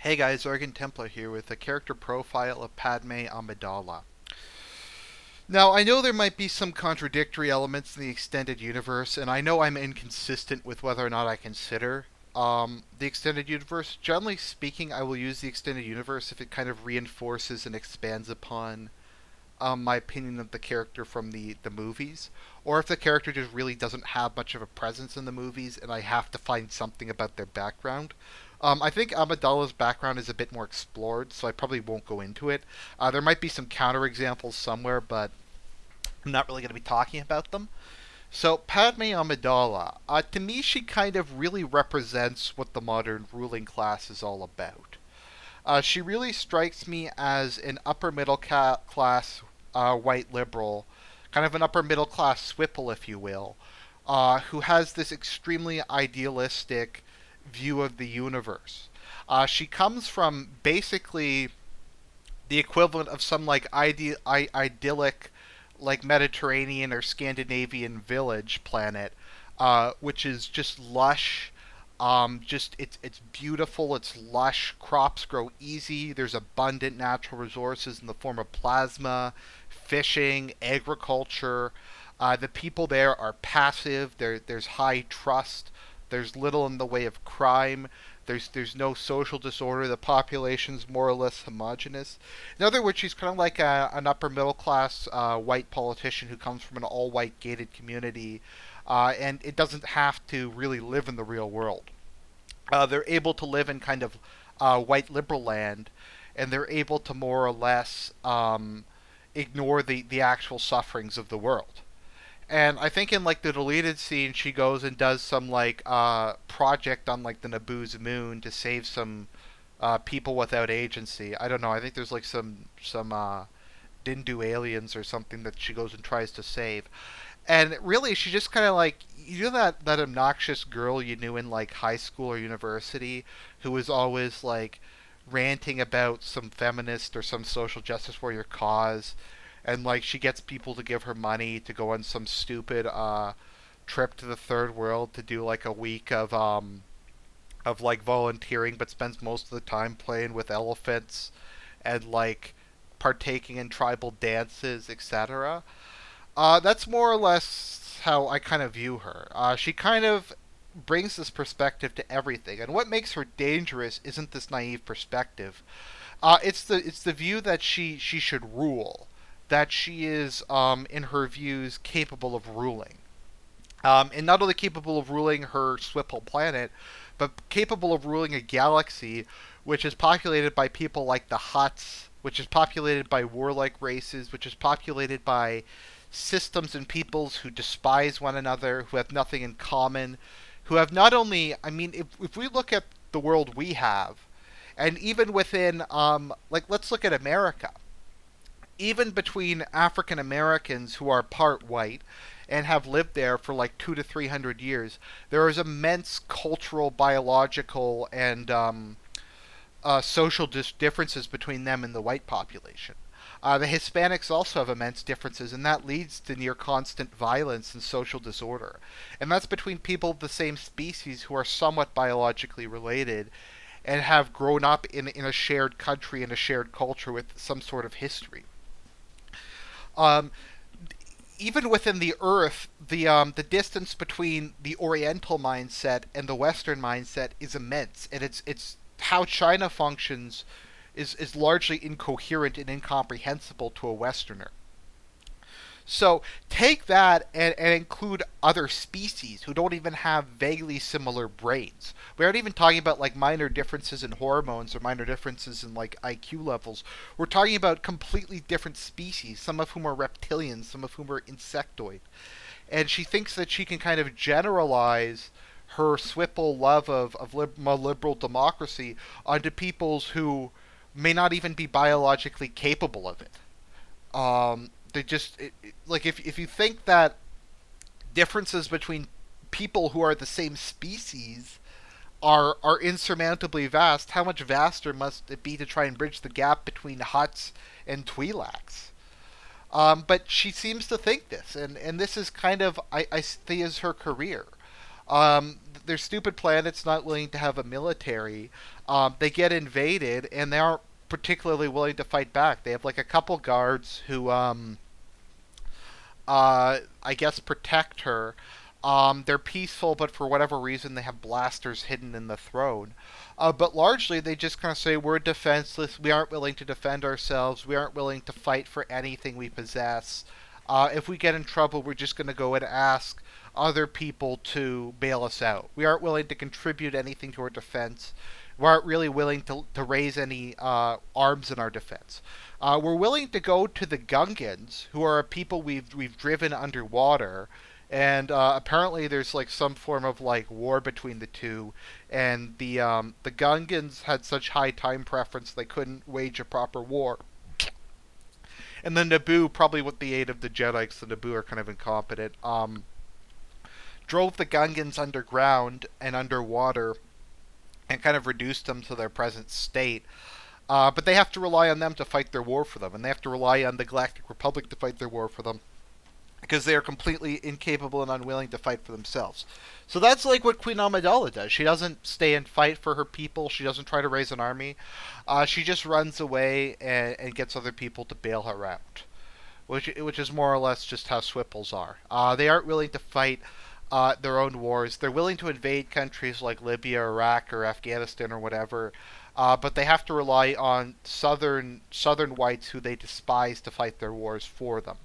Hey guys, Argent here with a character profile of Padme Amidala. Now, I know there might be some contradictory elements in the extended universe, and I know I'm inconsistent with whether or not I consider the extended universe. Generally speaking, I will use the extended universe if it kind of reinforces and expands upon my opinion of the character from the movies, or if the character just really doesn't have much of a presence in the movies and I have to find something about their background. I think Amidala's background is a bit more explored, so I probably won't go into it. There might be some counterexamples somewhere, but I'm not really going to be talking about them. So, Padme Amidala, to me, she kind of really represents what the modern ruling class is all about. She really strikes me as an upper middle class white liberal, kind of an upper middle class SWPL, if you will, who has this extremely idealistic view of the universe. She comes from basically the equivalent of some like idyllic, like Mediterranean or Scandinavian village planet, which is just lush. Just it's beautiful. It's lush. Crops grow easy. There's abundant natural resources in the form of plasma, fishing, agriculture. The people there are passive. There's high trust. There's little in the way of crime. There's no social disorder. The population's more or less homogenous. In other words, she's kind of like an upper middle class white politician who comes from an all white gated community, and it doesn't have to really live in the real world. They're able to live in kind of white liberal land, and they're able to more or less ignore the actual sufferings of the world. And I think in like the deleted scene, she goes and does some like project on like the Naboo's moon to save some people without agency. I don't know. I think there's like some Dindu aliens or something that she goes and tries to save. And really, she just kind of like that obnoxious girl you knew in like high school or university who was always like ranting about some feminist or some social justice warrior cause, and like she gets people to give her money to go on some stupid trip to the third world to do like a week of like volunteering, but spends most of the time playing with elephants and like partaking in tribal dances, etc. That's more or less how I kind of view her. She kind of brings this perspective to everything, and what makes her dangerous isn't this naive perspective. It's the view that she should rule, that she is in her views capable of ruling, and not only capable of ruling her Swipple planet, but capable of ruling a galaxy which is populated by people like the Huts, which is populated by warlike races, which is populated by systems and peoples who despise one another, who have nothing in common, who have not only, I mean, if we look at the world we have, and even within, like, let's look at America. Even between African Americans who are part white and have lived there for like 200 to 300 years, there is immense cultural, biological, and social differences between them and the white population. The Hispanics also have immense differences, and that leads to near constant violence and social disorder. And that's between people of the same species who are somewhat biologically related and have grown up in a shared country and a shared culture with some sort of history. Um, Even within the Earth, the distance between the Oriental mindset and the Western mindset is immense, and it's how China functions is largely incoherent and incomprehensible to a Westerner. So take that and include other species who don't even have vaguely similar brains. We aren't even talking about like minor differences in hormones or minor differences in like IQ levels. We're talking about completely different species, some of whom are reptilians, some of whom are insectoid. And she thinks that she can kind of generalize her Swipple love of liberal democracy onto peoples who may not even be biologically capable of it. They just like if you think that differences between people who are the same species are insurmountably vast, how much vaster must it be to try and bridge the gap between Huts and Twi'leks? But she seems to think this, and this is kind of I see as her career. They're stupid planets not willing to have a military, They get invaded, and they aren't particularly willing to fight back. They have like a couple guards who I guess protect her. They're peaceful, but for whatever reason, they have blasters hidden in the throne. But largely, they just kind of say, we're defenseless. We aren't willing to defend ourselves. We aren't willing to fight for anything we possess. If we get in trouble, we're just going to go and ask other people to bail us out. We aren't willing to contribute anything to our defense. We aren't really willing to raise any arms in our defense. We're willing to go to the Gungans, who are a people we've driven underwater, and apparently there's like some form of like war between the two, and the Gungans had such high time preference they couldn't wage a proper war. And the Naboo, probably with the aid of the Jedi, because the Naboo are kind of incompetent, drove the Gungans underground and underwater and kind of reduced them to their present state. But they have to rely on them to fight their war for them, and they have to rely on the Galactic Republic to fight their war for them, because they are completely incapable and unwilling to fight for themselves. So that's like what Queen Amidala does. She doesn't stay and fight for her people. She doesn't try to raise an army. She just runs away and gets other people to bail her out, which is more or less just how SWPLs are. They aren't willing to fight their own wars. They're willing to invade countries like Libya, Iraq, or Afghanistan, or whatever, but they have to rely on southern whites who they despise to fight their wars for them.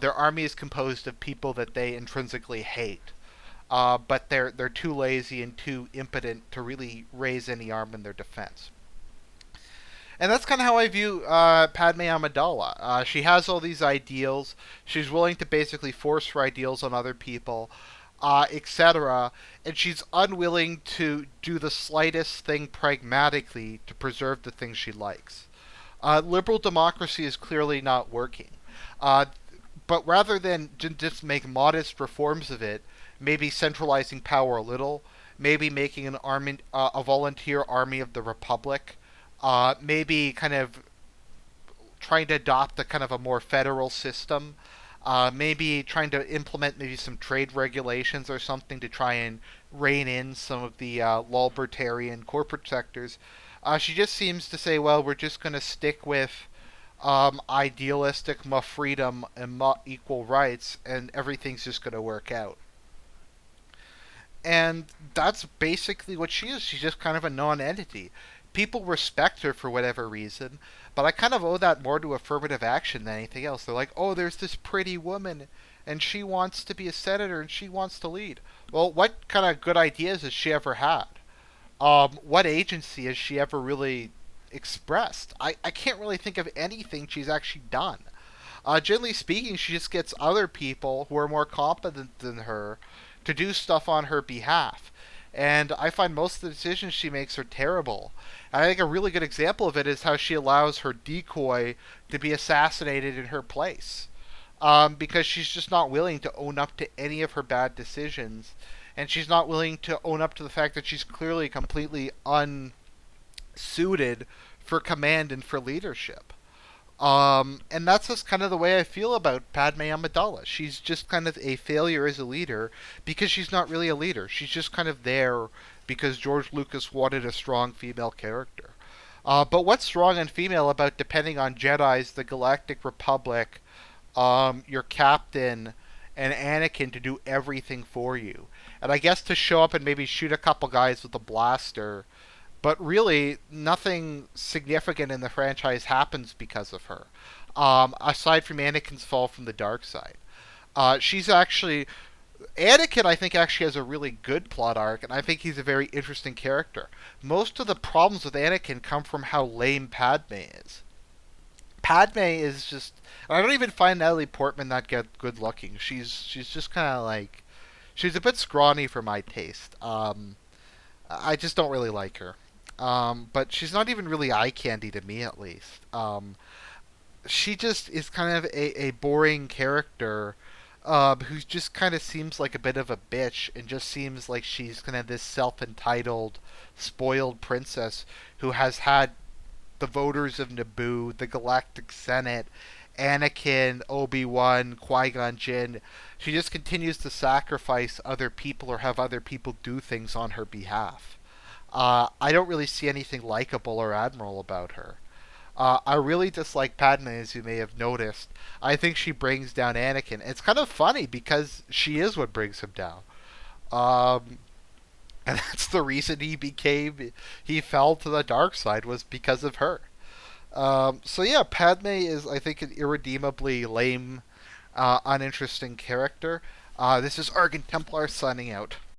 Their army is composed of people that they intrinsically hate, but they're too lazy and too impotent to really raise any arm in their defense. And that's kind of how I view Padme Amidala. She has all these ideals. She's willing to basically force her ideals on other people, etc. And she's unwilling to do the slightest thing pragmatically to preserve the things she likes. Liberal democracy is clearly not working. But rather than just make modest reforms of it, maybe centralizing power a little, maybe making an army, a volunteer army of the Republic, maybe kind of trying to adopt a kind of a more federal system, maybe trying to implement maybe some trade regulations or something to try and rein in some of the libertarian corporate sectors. She just seems to say, well, we're just going to stick with idealistic freedom and equal rights, and everything's just going to work out. And that's basically what she is. She's just kind of a non-entity. People respect her for whatever reason, but I kind of owe that more to affirmative action than anything else. They're like, oh, there's this pretty woman, and she wants to be a senator, and she wants to lead. Well, what kind of good ideas has she ever had? What agency has she ever really expressed? I can't really think of anything she's actually done. Generally speaking, she just gets other people who are more competent than her to do stuff on her behalf. And I find most of the decisions she makes are terrible. And I think a really good example of it is how she allows her decoy to be assassinated in her place. Because she's just not willing to own up to any of her bad decisions. And she's not willing to own up to the fact that she's clearly completely unsuited for command and for leadership. And that's just kind of the way I feel about Padme Amidala. She's just kind of a failure as a leader because she's not really a leader. She's just kind of there because George Lucas wanted a strong female character. But what's strong and female about depending on Jedi's, the Galactic Republic, your captain, and Anakin to do everything for you? And I guess to show up and maybe shoot a couple guys with a blaster, but really, nothing significant in the franchise happens because of her, aside from Anakin's fall from the dark side. She's actually... Anakin, I think, actually has a really good plot arc, and I think he's a very interesting character. Most of the problems with Anakin come from how lame Padme is. Padme is just... I don't even find Natalie Portman that good looking. She's just kind of like... She's a bit scrawny for my taste. I just don't really like her. But she's not even really eye candy to me, at least. She just is kind of a boring character who just kind of seems like a bit of a bitch and just seems like she's kind of this self-entitled, spoiled princess who has had the voters of Naboo, the Galactic Senate, Anakin, Obi-Wan, Qui-Gon Jinn. She just continues to sacrifice other people or have other people do things on her behalf. I don't really see anything likable or admirable about her. I really dislike Padme, as you may have noticed. I think she brings down Anakin. It's kind of funny because she is what brings him down. Um, and that's the reason he fell to the dark side was because of her. So yeah, Padme is, I think, an irredeemably lame, uninteresting character. This is Argent Templar signing out.